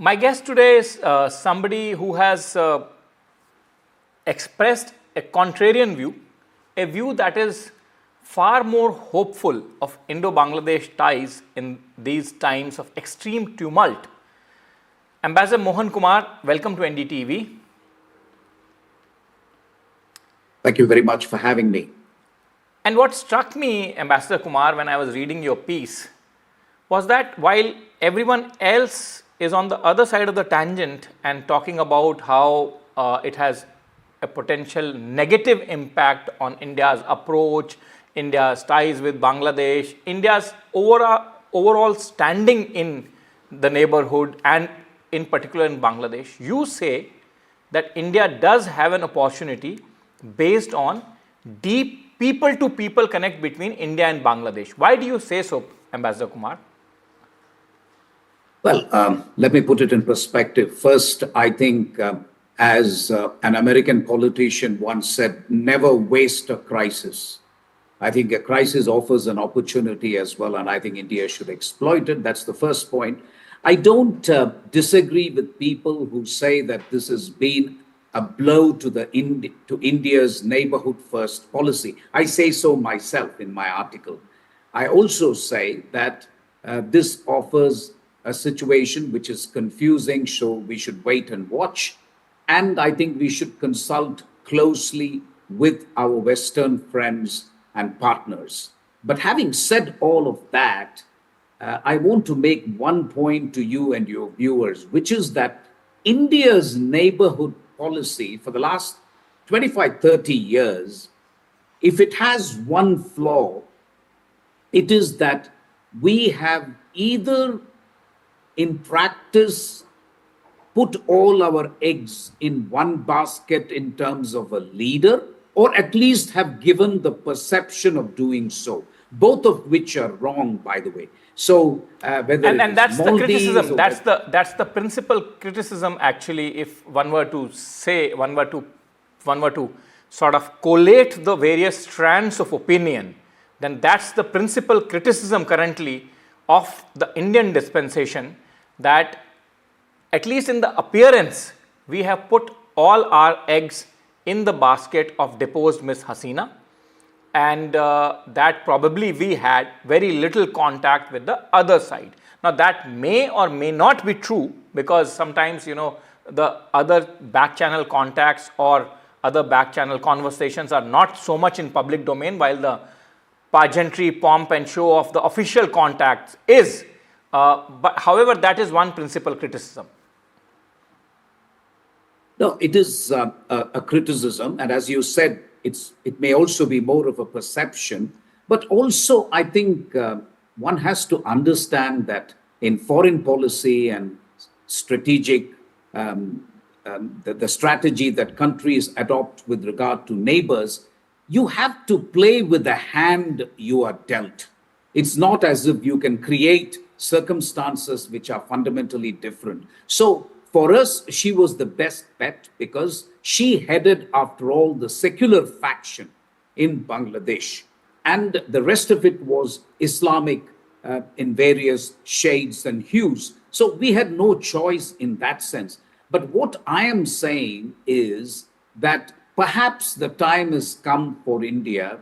My guest today is somebody who has expressed a contrarian view, a view that is far more hopeful of Indo-Bangladesh ties in these times of extreme tumult. Ambassador Mohan Kumar, welcome to NDTV. Thank you very much for having me. And what struck me, Ambassador Kumar, when I was reading your piece, was that while everyone else is on the other side of the tangent and talking about how it has a potential negative impact on India's approach, India's ties with Bangladesh, India's overall standing in the neighborhood and in particular in Bangladesh, you say that India does have an opportunity based on deep people-to-people connect between India and Bangladesh. Why do you say so, Ambassador Kumar? Well, let me put it in perspective. First, I think as an American politician once said, never waste a crisis. I think a crisis offers an opportunity as well, and I think India should exploit it. That's the first point. I don't disagree with people who say that this has been a blow to India's neighborhood first policy. I say so myself in my article. I also say that this offers a situation which is confusing, so we should wait and watch. And I think we should consult closely with our Western friends and partners. But having said all of that, I want to make one point to you and your viewers, which is that India's neighborhood policy for the last 25, 30 years, if it has one flaw, it is that we have either in practice put all our eggs in one basket in terms of a leader, or at least have given the perception of doing so, both of which are wrong, by the way. So whether and that's the criticism, that's the principal criticism actually, if one were to say, one were to sort of collate the various strands of opinion, then that's the principal criticism currently of the Indian dispensation, that at least in the appearance, we have put all our eggs in the basket of deposed Miss Hasina, and that probably we had very little contact with the other side. Now that may or may not be true, because sometimes, you know, the other back channel contacts or other back channel conversations are not so much in public domain, while the pageantry, pomp and show of the official contacts is. But however, that is one principal criticism. No, it is a criticism, and as you said, it may also be more of a perception. But also, I think one has to understand that in foreign policy and strategic, the strategy that countries adopt with regard to neighbors, you have to play with the hand you are dealt. It's not as if you can create circumstances which are fundamentally different. So for us, she was the best bet because she headed, after all, the secular faction in Bangladesh. And the rest of it was Islamic in various shades and hues. So we had no choice in that sense. But what I am saying is that perhaps the time has come for India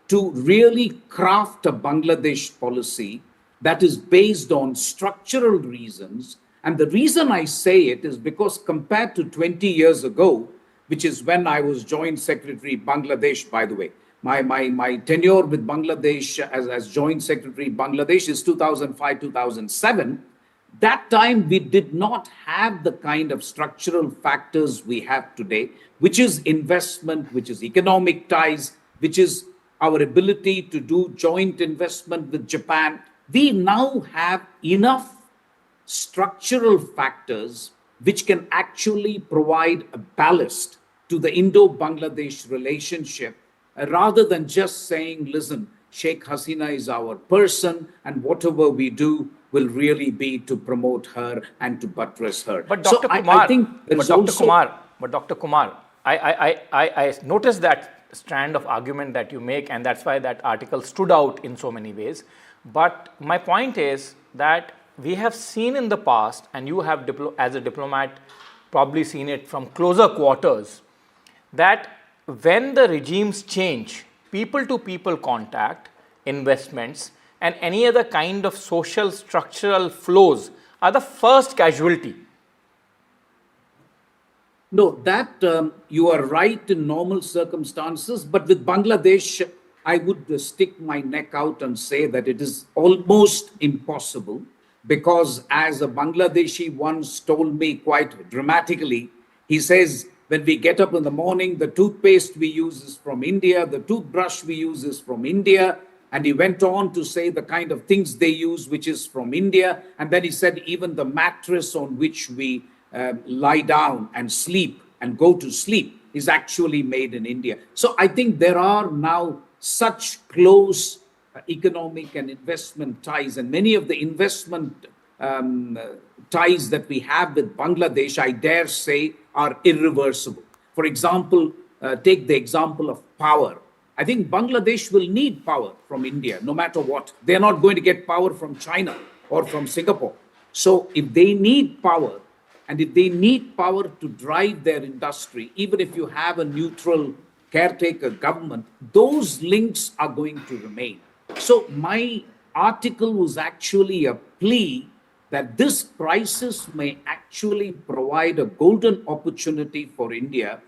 to really craft a Bangladesh policy that is based on structural reasons. And the reason I say it is because compared to 20 years ago, which is when I was Joint Secretary Bangladesh, by the way, my tenure with Bangladesh as Joint Secretary Bangladesh is 2005, 2007. That time we did not have the kind of structural factors we have today, which is investment, which is economic ties, which is our ability to do joint investment with Japan. We now have enough structural factors which can actually provide a ballast to the Indo-Bangladesh relationship, rather than just saying, listen, Sheikh Hasina is our person and whatever we do will really be to promote her and to buttress her. But Dr. Kumar, I noticed that strand of argument that you make, and that's why that article stood out in so many ways. But my point is that we have seen in the past, and you have as a diplomat probably seen it from closer quarters, that when the regimes change, people to people contact, investments, and any other kind of social structural flows are the first casualty. No, that you are right in normal circumstances, but with Bangladesh, I would stick my neck out and say that it is almost impossible because, as a Bangladeshi once told me quite dramatically, he says, when we get up in the morning, the toothpaste we use is from India, the toothbrush we use is from India. And he went on to say the kind of things they use, which is from India. And then he said, even the mattress on which we lie down and sleep and go to sleep is actually made in India. So I think there are now such close economic and investment ties, and many of the investment ties that we have with Bangladesh, I dare say, are irreversible. For example, take the example of power. I think Bangladesh will need power from India, no matter what. They're not going to get power from China or from Singapore. So if they need power, and if they need power to drive their industry, even if you have a neutral caretaker government, those links are going to remain. So my article was actually a plea that this crisis may actually provide a golden opportunity for India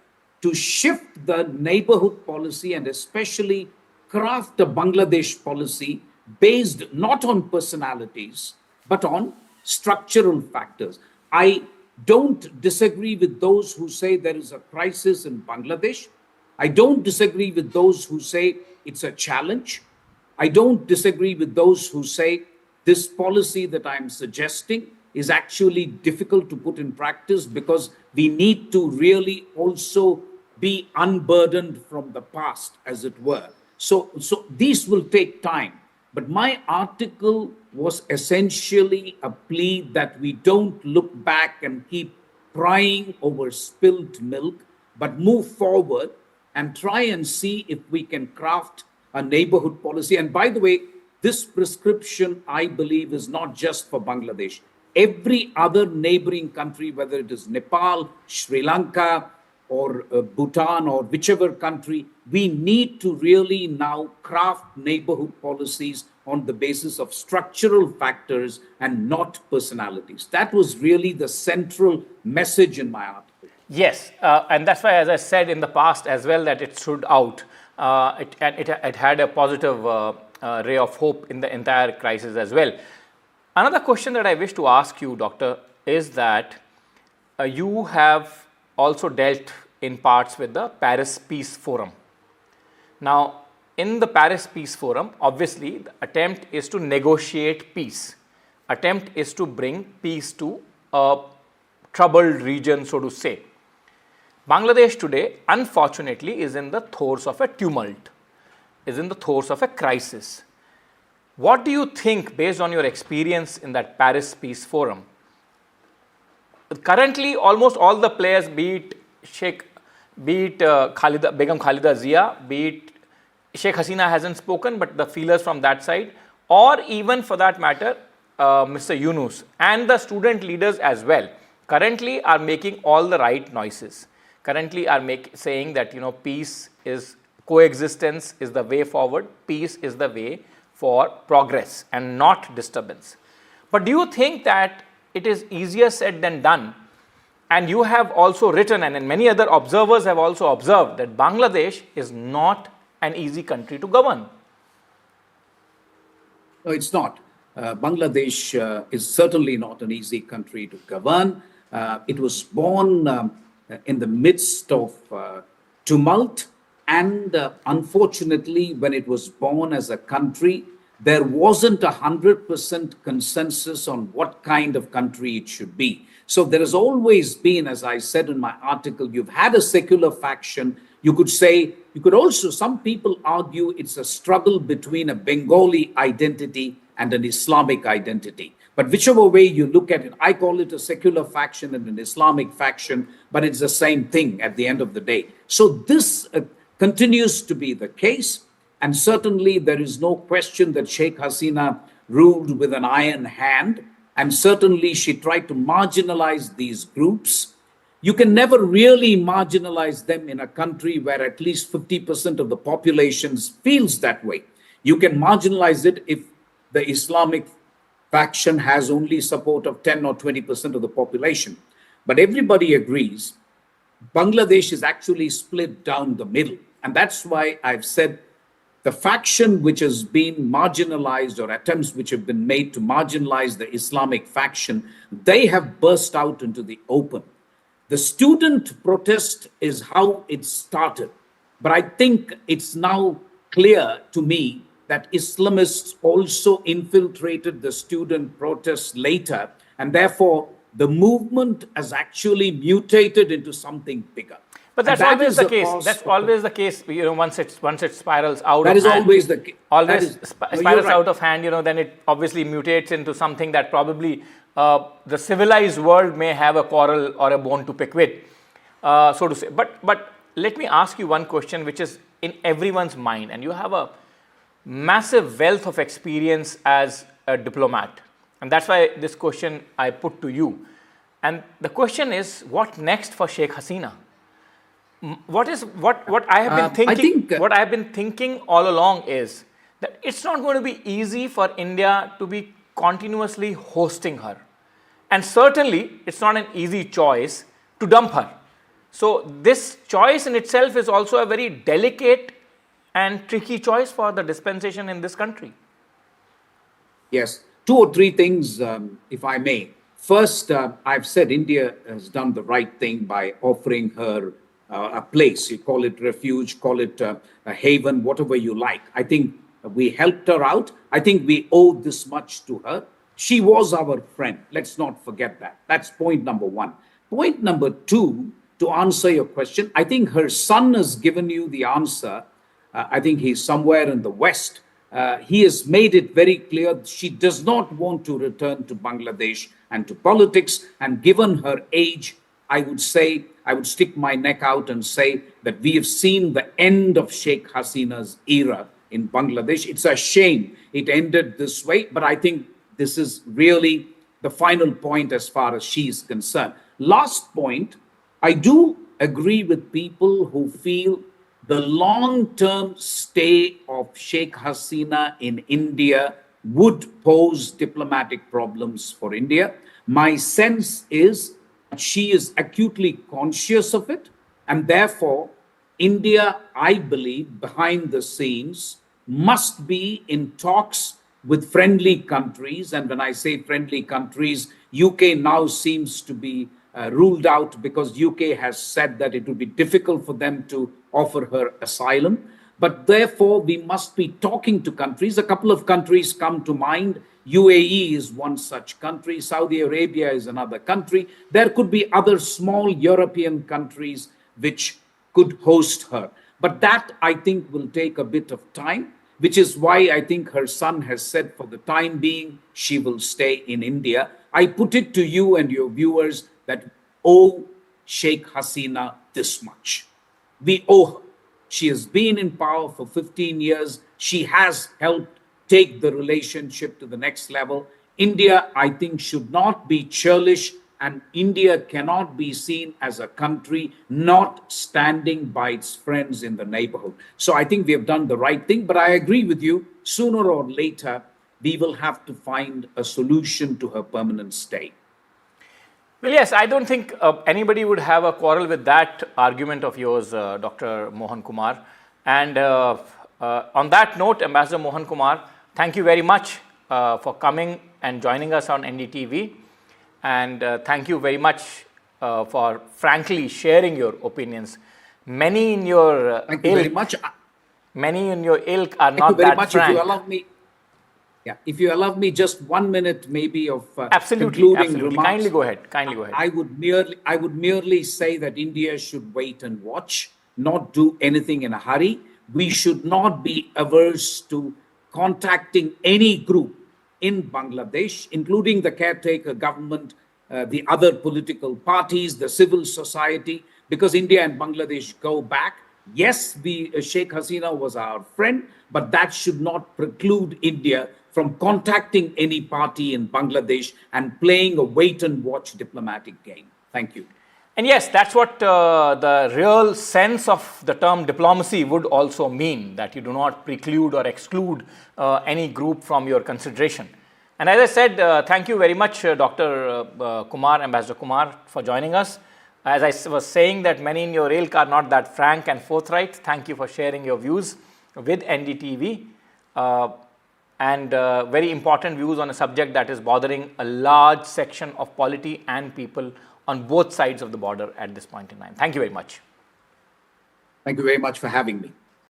to shift the neighborhood policy and especially craft a Bangladesh policy based not on personalities, but on structural factors. I don't disagree with those who say there is a crisis in Bangladesh. I don't disagree with those who say it's a challenge. I don't disagree with those who say this policy that I'm suggesting is actually difficult to put in practice because we need to really also be unburdened from the past, as it were. So these will take time. But my article was essentially a plea that we don't look back and keep crying over spilled milk, but move forward and try and see if we can craft a neighborhood policy. And by the way, this prescription, I believe, is not just for Bangladesh. Every other neighboring country, whether it is Nepal, Sri Lanka, or Bhutan, or whichever country, we need to really now craft neighborhood policies on the basis of structural factors and not personalities. That was really the central message in my article. Yes, and that's why, as I said in the past as well, that it stood out. It had a positive ray of hope in the entire crisis as well. Another question that I wish to ask you, Doctor, is that you have also dealt in parts with the Paris Peace Forum. Now, in the Paris Peace Forum, obviously, the attempt is to negotiate peace. Attempt is to bring peace to a troubled region, so to say. Bangladesh today, unfortunately, is in the throes of a tumult, is in the throes of a crisis. What do you think, based on your experience in that Paris Peace Forum? Currently, almost all the players, be it Begum Khalida Zia, be it Sheikh Hasina hasn't spoken, but the feelers from that side, or even for that matter, Mr. Yunus and the student leaders as well, currently are making all the right noises. Currently are saying that, peace is, coexistence is the way forward, peace is the way for progress and not disturbance. But do you think that it is easier said than done? And you have also written, and many other observers have also observed, that Bangladesh is not an easy country to govern. No, it's not. Bangladesh is certainly not an easy country to govern. It was born in the midst of tumult, and unfortunately, when it was born as a country, there wasn't 100% consensus on what kind of country it should be. So there has always been, as I said in my article, you've had a secular faction. You could also, some people argue it's a struggle between a Bengali identity and an Islamic identity. But whichever way you look at it, I call it a secular faction and an Islamic faction, but it's the same thing at the end of the day. So this continues to be the case. And certainly there is no question that Sheikh Hasina ruled with an iron hand. and certainly she tried to marginalize these groups. You can never really marginalize them in a country where at least 50% of the population feels that way. You can marginalize it if the Islamic faction has only support of 10 or 20% of the population. But everybody agrees Bangladesh is actually split down the middle. And that's why I've said the faction which has been marginalized, or attempts which have been made to marginalize the Islamic faction, they have burst out into the open. The student protest is how it started. But I think it's now clear to me that Islamists also infiltrated the student protests later, and therefore the movement has actually mutated into something bigger. But that's always the case. That's always the case. Once it spirals out. That is always the case. Always spirals out of hand. Then it obviously mutates into something that probably the civilized world may have a quarrel or a bone to pick with, so to say. But let me ask you one question, which is in everyone's mind, and you have a massive wealth of experience as a diplomat, and that's why this question I put to you. And the question is, what next for Sheikh Hasina? What I have been thinking? What I have been thinking all along is that it's not going to be easy for India to be continuously hosting her, and certainly it's not an easy choice to dump her. So this choice in itself is also a very delicate and tricky choice for the dispensation in this country. Yes, two or three things, if I may. First, I've said India has done the right thing by offering her a place. You call it refuge, call it a haven, whatever you like. I think we helped her out. I think we owe this much to her. She was our friend. Let's not forget that. That's point number one. Point number two, to answer your question, I think her son has given you the answer. I think he's somewhere in the West. He has made it very clear she does not want to return to Bangladesh and to politics. And given her age, I would stick my neck out and say that we have seen the end of Sheikh Hasina's era in Bangladesh. It's a shame it ended this way, but I think this is really the final point as far as she is concerned. Last point, I do agree with people who feel the long-term stay of Sheikh Hasina in India would pose diplomatic problems for India. My sense is she is acutely conscious of it, and therefore India, I believe, behind the scenes must be in talks with friendly countries. And when I say friendly countries, UK now seems to be ruled out because UK has said that it would be difficult for them to offer her asylum. But therefore, we must be talking to countries. A couple of countries come to mind. UAE is one such country. Saudi Arabia is another country. There could be other small European countries which could host her. But that, I think, will take a bit of time, which is why I think her son has said for the time being, she will stay in India. I put it to you and your viewers that owe Sheikh Hasina this much. We owe her. She has been in power for 15 years. She has helped take the relationship to the next level. India, I think, should not be churlish, and India cannot be seen as a country not standing by its friends in the neighborhood. So I think we have done the right thing, but I agree with you, sooner or later, we will have to find a solution to her permanent stay. Well, yes, I don't think anybody would have a quarrel with that argument of yours, Dr. Mohan Kumar. And on that note, Ambassador Mohan Kumar, thank you very much for coming and joining us on NDTV. And thank you very much for frankly sharing your opinions. Many in your thank you very much. Many in your ilk are not that frank. Thank you very much. If you allow me, if you allow me just 1 minute maybe of concluding remarks. Kindly go ahead. I would merely say that India should wait and watch, not do anything in a hurry. We should not be averse to contacting any group in Bangladesh, including the caretaker government, the other political parties, the civil society, because India and Bangladesh go back. Yes, Sheikh Hasina was our friend, but that should not preclude India from contacting any party in Bangladesh and playing a wait and watch diplomatic game. Thank you. And yes, that's what the real sense of the term diplomacy would also mean, that you do not preclude or exclude any group from your consideration. And as I said, thank you very much, Dr. Kumar, Ambassador Kumar, for joining us. As I was saying, that many in your ilk are not that frank and forthright. Thank you for sharing your views with NDTV and very important views on a subject that is bothering a large section of polity and people on both sides of the border at this point in time. Thank you very much. Thank you very much for having me.